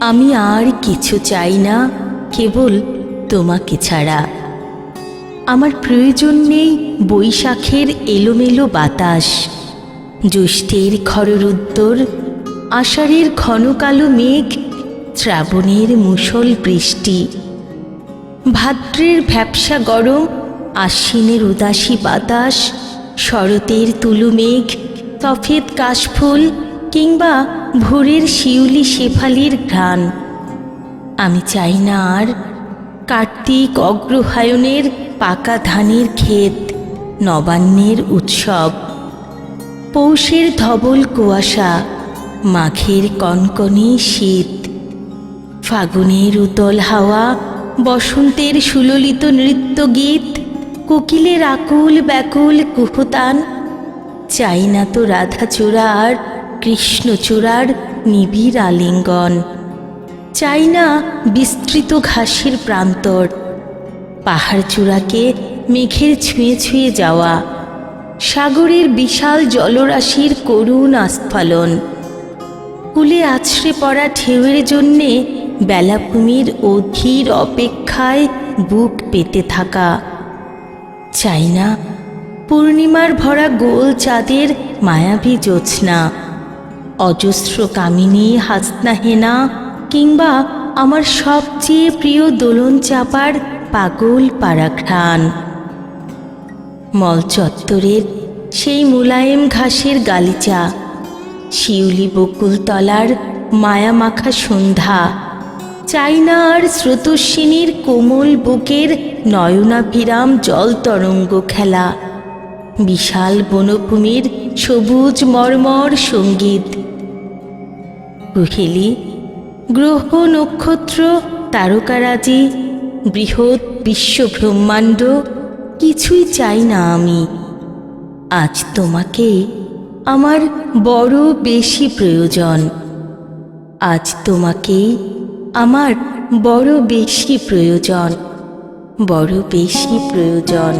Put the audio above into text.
আমি আর কিছু চাই না, কেবল তোমাকে ছাড়া। আমার প্রয়োজন নেই বৈশাখের এলোমেলো বাতাস, জ্যৈষ্ঠের খররুদ্দর, আষাঢ়ের ঘন কালো মেঘ, শ্রাবণের মুষল বৃষ্টি, ভাদ্রের ভ্যাপসা গরম, আশ্বিনের উদাসী বাতাস, শরতের তুলু মেঘ, সফেদ কাশফুল কিংবা ভোরের শিউলি শেফালির ঘ্রাণ। আমি চাই না আর কার্তিক অগ্রহায়ণের পাকা ধানের ক্ষেত, নবান্নের উৎসব, পৌষের ধবল কুয়াশা, মাঘের কনকনে শীত, ফাগুনের উতল হাওয়া, বসন্তের সুললিত নৃত্যগীত, কোকিলের আকুল ব্যাকুল কুহুতান। চাই না তো রাধাচূড়া আর কৃষ্ণচূড়ার নিবিড় আলিঙ্গন। চাই না বিস্তৃত ঘাসের প্রান্তর, পাহাড় চূড়াকে মেঘের ছুঁয়ে ছুঁয়ে যাওয়া, সাগরের বিশাল জলরাশির করুণ আস্ফালন, কূলে আছড়ে পড়া ঢেউয়ের জন্যে বেলাভূমির অধীর অপেক্ষায় বুক পেতে থাকা। চাই না পূর্ণিমার ভরা গোল চাঁদের মায়াবী জ্যোৎস্না, অজস্র কামিনী হাসনা হেনা কিংবা আমার সবচেয়ে প্রিয় দোলন চাপার পাগল পাড়া ঘ্রাণ। মল চত্বরের সেই মুলায়েম ঘাসের গালিচা, শিউলি বকুলতলার মায়ামাখা সন্ধ্যা। চাই না আর স্রোতস্বিনীর কোমল বুকের নয়নাভিরাম জল তরঙ্গ খেলা, বিশাল বনভূমির সবুজ মর্মর সঙ্গীত। কুহেলি, গ্রহ নক্ষত্র, তারকারাজি, বৃহৎ বিশ্বব্রহ্মাণ্ড কিছুই চাই না আমি। আজ তোমাকে আমার বড় বেশি প্রয়োজন। আজ তোমাকেই আমার বড় বেশি প্রয়োজন, বড় বেশি প্রয়োজন।